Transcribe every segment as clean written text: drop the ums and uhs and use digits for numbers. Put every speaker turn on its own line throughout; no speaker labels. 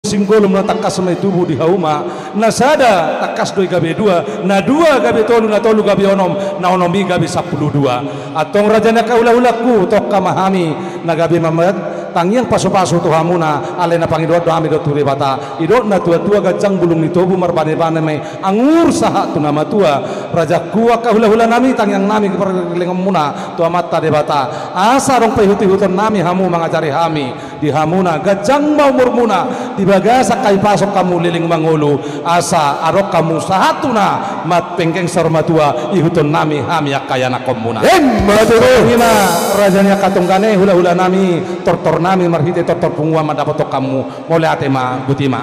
singgolum na takas may tubo di hauma nasada takas doi gabi dua na dua gabi tolu na tolu gabi onom na onomi gabi 12 atong rajana kaula-ulaku tok kamahami na gabi mamat tangiang paso-paso to hamuna alay na Panginoon do ami do turi bata idot na tua-tua gajang bulung ni tobu marbane-bane may angur saha tu nama tua raja kuwa kahula-hula nami tangiang nami keperlingam muna tu amat tade bata asa rong paihuti-huton nami hamu mangajari hami di hamuna gajang mau murmuna di bagasa kay pasok kamu liling mangulu asa arok kamu sahatuna mat pengkeng sarmatua ihuton nami hami akayana komuna ngina rajanya katunggane hula-hula nami tortor nami marhite tortor pungwa madapatok kamu maule atema butima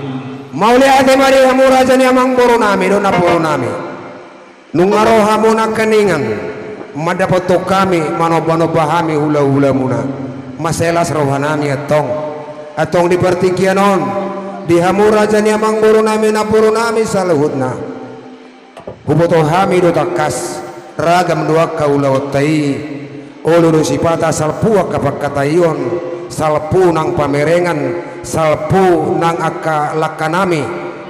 maule atema di hamu rajanya mangboro nami do naporo nami nungaro hamu nakaningan madapatok kami manoba-noba hami hula-hula muna maselas rohanami atong di pertikianon di hamu rajanya mangboro nami naporo nami saluhutna huboto hami do takas ragam dua kaulawatai uluru sipata salpuak kapakatayon salpu nang pamerengan salpu nang aka lakanami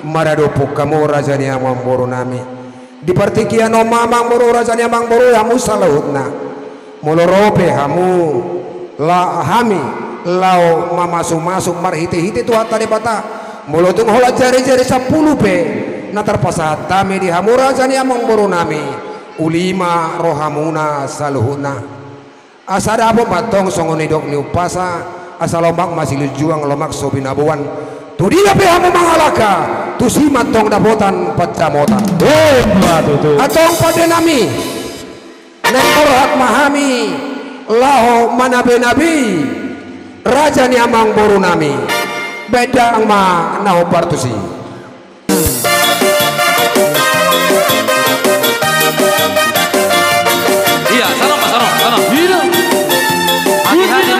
maradopo kamu rajanya mangboro nami di pertikianon mamang boro rajanya mangboro hamu saluhutna mulorope hamu la hami lau mamasuk-masuk marhiti-hiti tu hatta debata mulutung hola jari-jari 10 pe na terpasahat tami di hamurajani amang boro nami ulima rohamuna saluhuna asada apa batong songoni dok ni upasa asal lomak masih juang lomak sobinabuan tu dia pe hamu mangalaka tu simat tong dapotan pacamotan atong pada nami nekor mahami laho manabe nabi raja ni amang boro nami beda ma naho partusi
iya salam Pak salam hidup hati-hati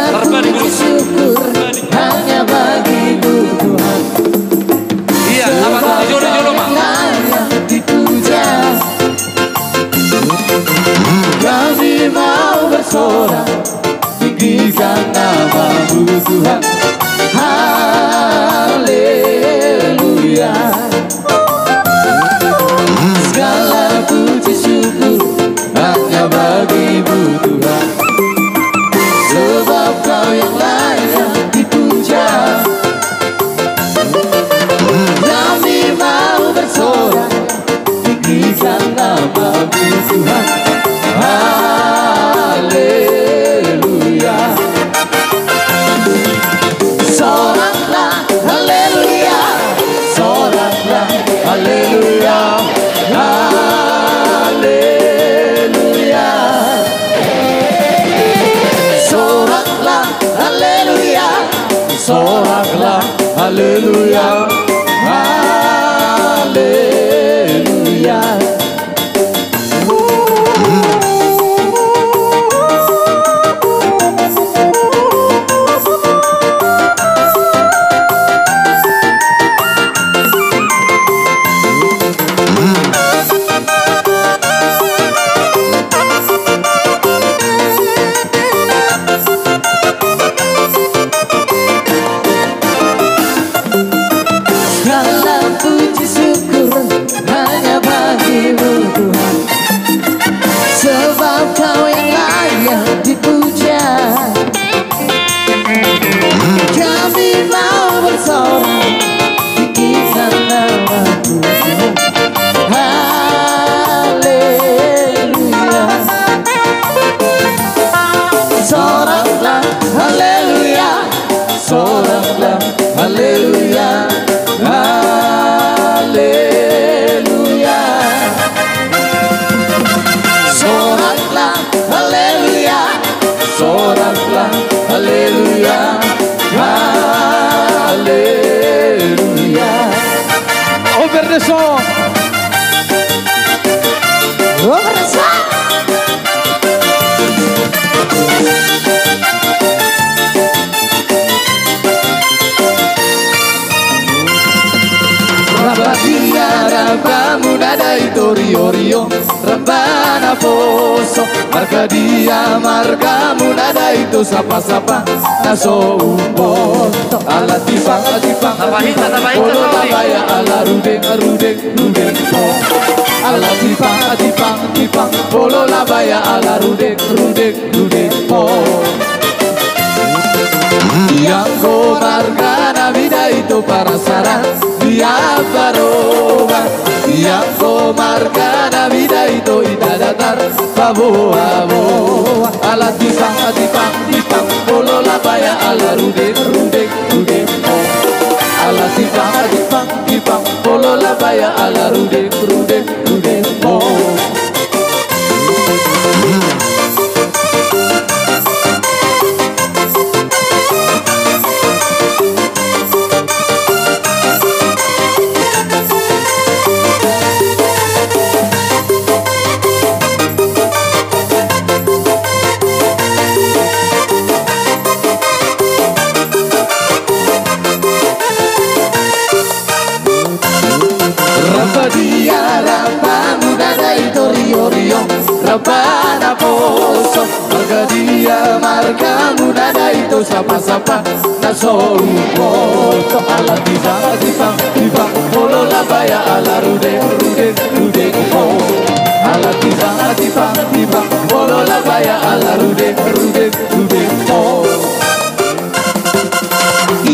terban syukur
hanya bagimu Tuhan
iya apa jodoh Mak
dipuja kami mau bersorak tinggikan namamu Tuhan haleluya segala puji syukur hanya bagimu Tuhan sebab kau yang layak dipuja kami mau bersorak tinggikan namamu Tuhan haleluya soraklah haleluya soraklah haleluya haleluya soraklah haleluya soraklah haleluya haleluya Rabba munada itu rio rio Rabbana poso marca dia marca munada itu sapa sapa naso umbo ala tipang
Tabahita,
polo labaya ala rudeng rudeng rudeng ala tipang polo labaya ala rudeng rudeng rudeng yang ko marga na vida itu para sara dia baroba yang ko marga na vida itu idadatar babo abo ala tipang polo labaya ala rudeng rudeng rudeng ala tipang polo labaya ala rudeng rudeng rudeng Rabbana poso marga dia marga munada itu sapa-sapa naso umbo ala tipang polo labaya ala rudeng rudeng rudeng ala tipang polo labaya ala rudeng rudeng rudeng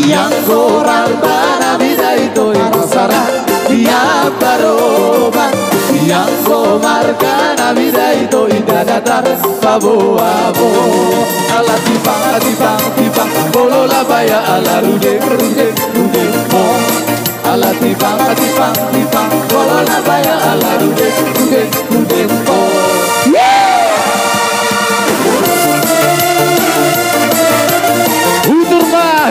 yang koral bana vida itu masara dia baroba yang ko marca na vida itu idadatar babo abo ala tipang polo labaya ala rudeng rudeng rudeng ala tipang polo labaya ala rudeng rudeng rudeng utur mah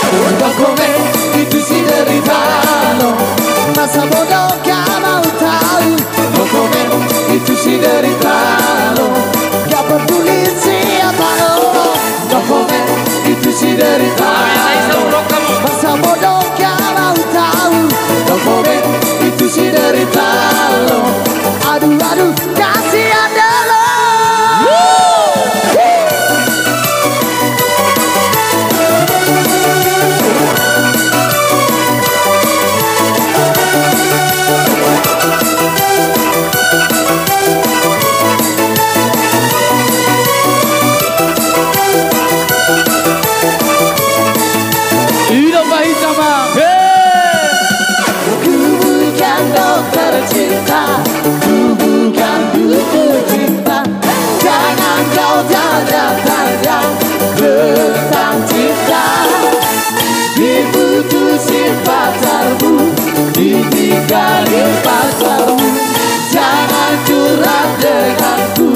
No komen itu si derita lo. Masa bodoh gak mau tahu. No komen itu si derita lo. Gak peduli siapa lo. No komen itu si derita lo. Masa bodoh gak mau tahu. No komen itu si derita lo. Aduh aduh kasihan dah lo.
Hidup baik sama.
Ku bukan dokter cinta, ku bukan dukun cinta. Jangan kau tanya-tanya tentang cinta. Diputusin pacarmu, ditinggalin pacarmu. Jangan curhat denganku,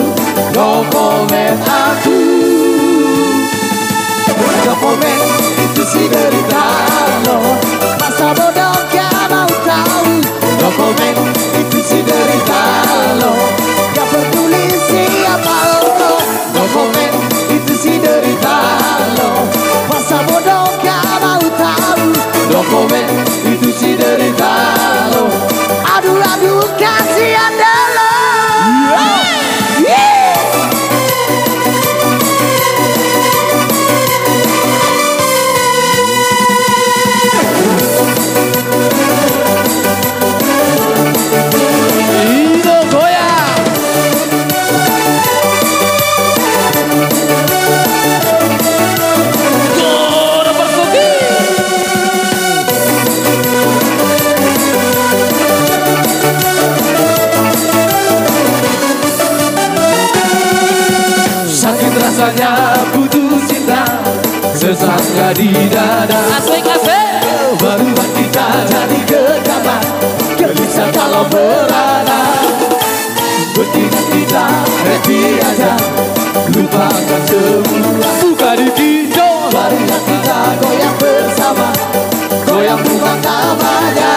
no comment aku. No comment itu si derita lo. Masa bodoh gak mau tahu. No comment itu si derita lo. Gak peduli siapa lo. No comment itu si derita lo. Masa bodoh gak mau tahu. No comment itu si derita lo. Aduh aduh kasihan dah lo.
Hidup goyang. Gora Persugi.
Sakit rasanya putus cinta, sesaknya di dada.
Asik asik.
Baru kita jadi gegabah, gelisah kalau berada. Mendingan kita happy aja, lupakan semua.
Buka di kinjo.
Marilah kita goyang bersama, goyang bukan namanya.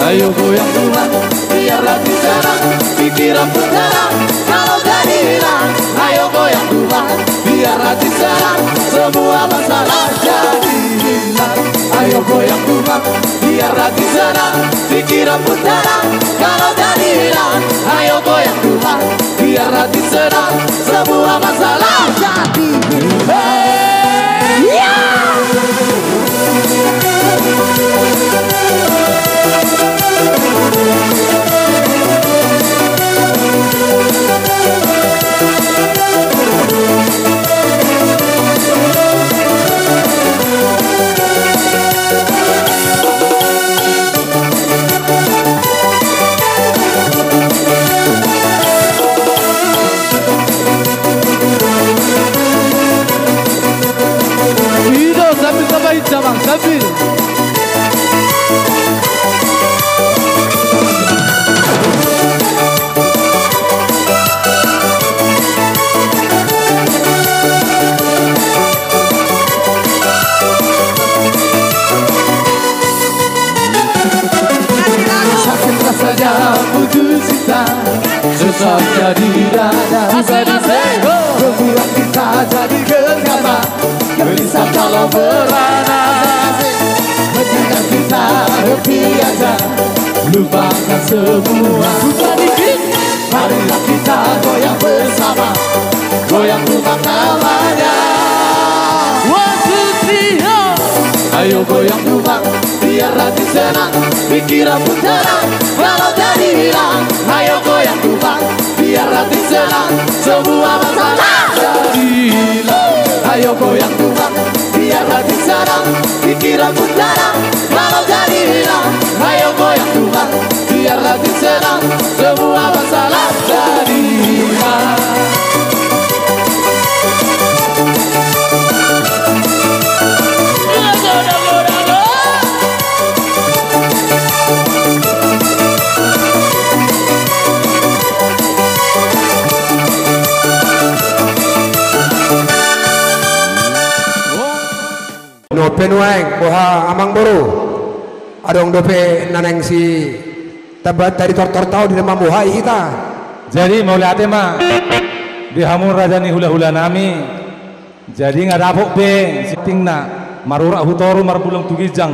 Ayo goyang Tuhan, biarlah di sana pikiran putaran. Kalau jadi hilang, ayo goyang Tuhan, biarlah di sana semua masalah jadi hilang. Ayo goyang Tuhan, biarlah di sana pikiran putaran. Kalau jadi hilang, ayo goyang Tuhan, biarlah di sana semua masalah jadi hilang.
Hidup sambil terbaik sama sambil.
Sakit rasanya putus cinta, sesaknya di dada.
Asik asik.
Membuat kita jadi gegabah, gelisah kalau berada. Mendingan kita happy aja, lupakan semua.
Buka di kinjo.
Marilah kita goyang bersama, goyang bukan namanya.
One two three ho.
Ayo goyang Tuhan, biarlah di sana pikiran putaran. Kalau jadi hilang, ayo goyang Tuhan, biarlah di sana semua masalah jadi hilang. Ayo goyang Tuhan, biarlah di sana pikiran putaran. Kalau jadi hilang, ayo goyang Tuhan, biarlah di sana semua masalah jadi hilang.
dope nueng boha amang boru adong dope naneng si tabat dari tor tau di nama boha kita.
Jadi mau lihat mah di hamur rajani hula-hula nami. Jadi nggak dapuk be sitingna marura hutoru marbulung tugijang.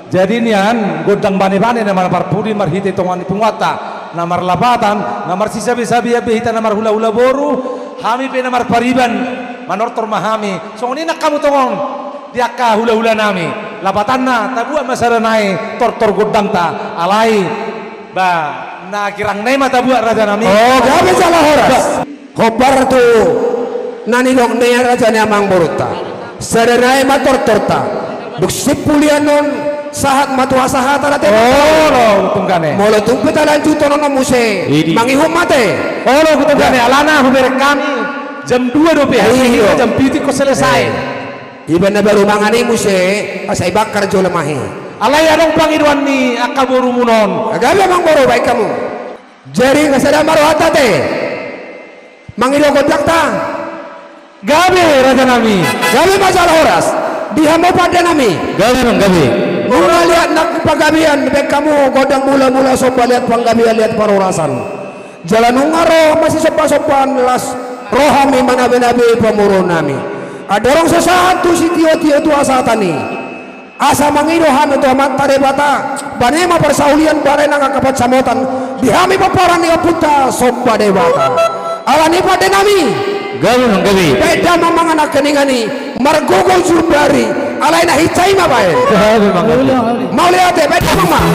Jadi nian godang bane-bane namar parpudi marhite tongani pungwata namar labatan namar sisa-sabi hita namar hula-hula boru hami pe namar pariban manortor mahami. So ini nak kamu tongon diaka hula-hula nami labatanna tabua masaranai tortor godang ta alai ba na kirang nema tabua raja nami.
Oh gabe salah horas kobar tu nani dong ne raja ni amang boruta saranai matortorta buksipulianon sahat matua sahat ada tema.
Oh lo tungkane.
Molo tungku lanjut tono muse. Mangihum mate.
Oh lo tungkane alana huber kami jam 2 dope hingga jam 7 ko selesai.
Iban na baru mangani muse asai bakar jo lemahi.
Alay anong pangiduan ni akaburu munon.
Agabe mang boro baik kamu. Jeri kasada maru hatate. Mangido kodak ta.
Gabe raja nami.
Gabe masalah horas. Dihamo pada nami.
Gabe mang gabe.
Mula lihat nak pagabian baik kamu godang mula-mula sopa lihat panggabian lihat parorasan. Jalan ungaro masih sopan-sopan las rohami manabe-nabe pamurun nami. Ada orang sesatu si tio-tio tu asa tani. Asa mangido hami tu amat tade bata. Banema persaulian bare nang kapat samotan. Dihami paparan ni puta sopa de bata. Alani pada nami.
Gabe mang gabe.
Beda mamang anak keningani margogol surbari. Alai na hicai ma bae.
Gabe mang gabe.
Mau lihat deh beda mama.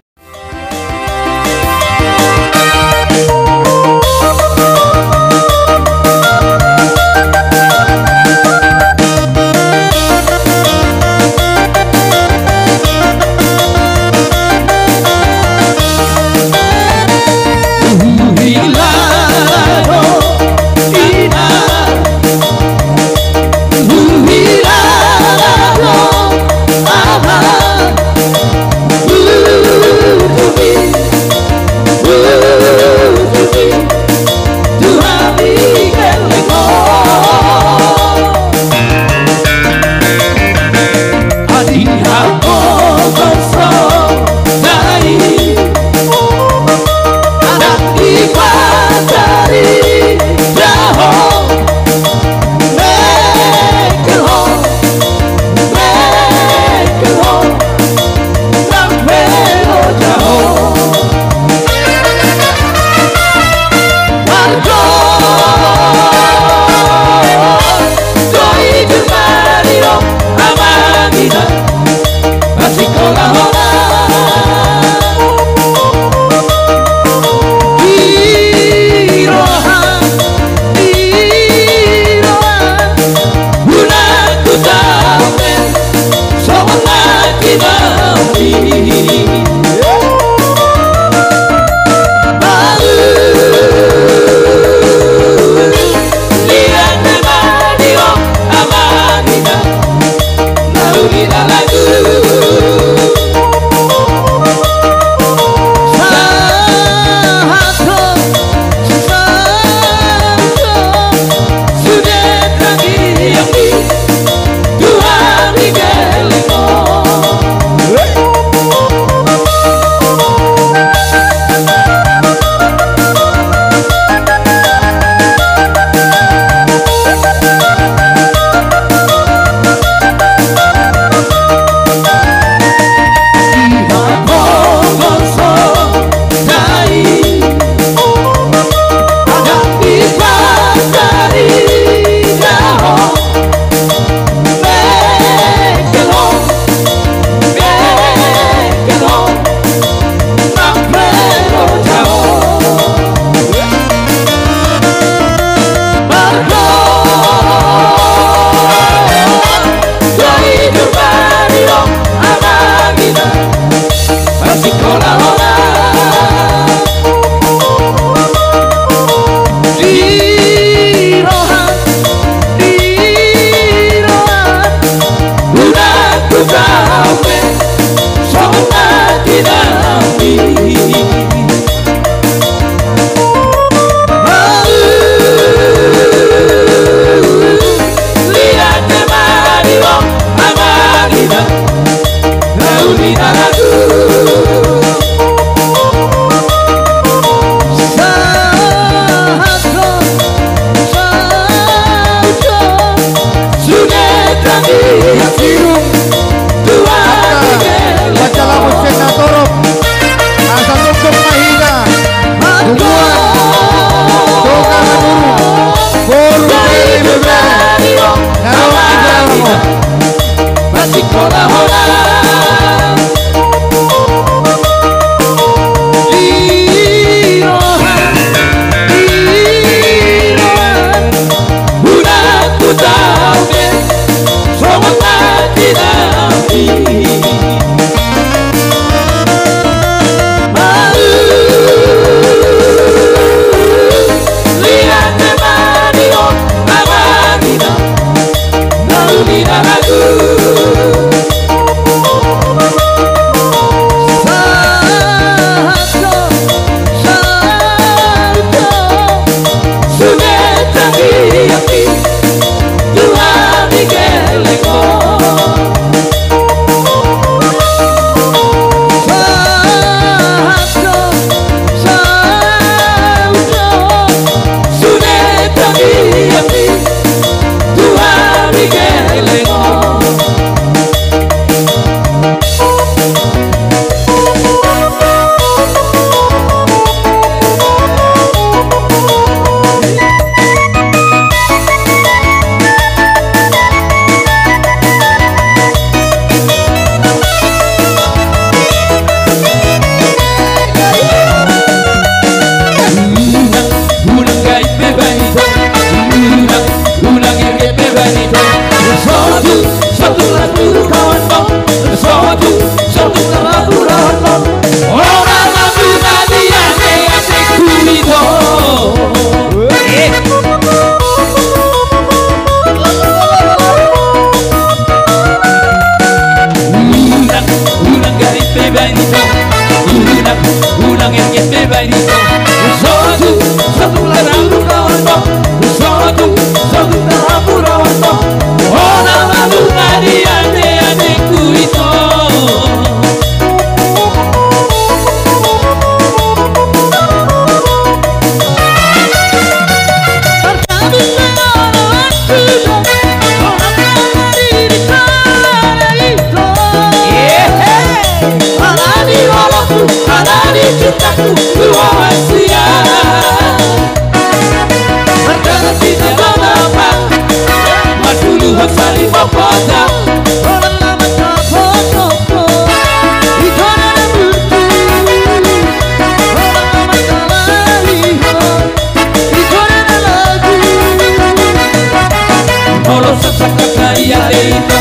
Olo sasakaka ia leito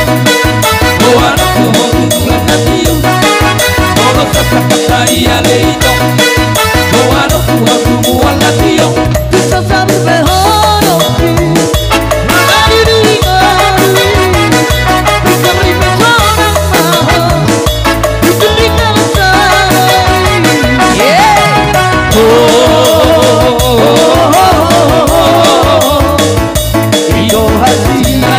Oana kuhoku kulanatio Olo sasakaka ia leito Oana kuhoku kulanatio Bisa sabi behono Magari duri ngari Bisa beri behono maho Bisa dikalasan Yeah Ito hasina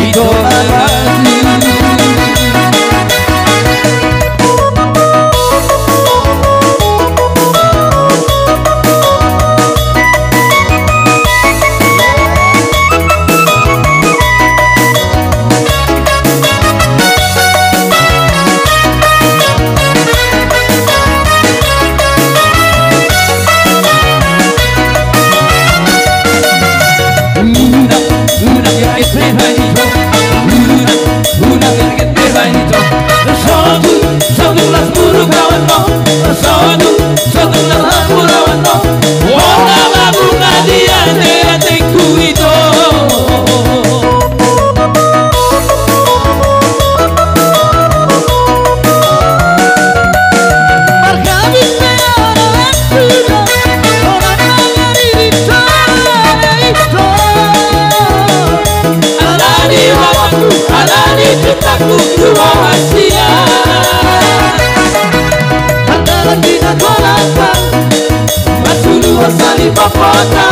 Ito Papa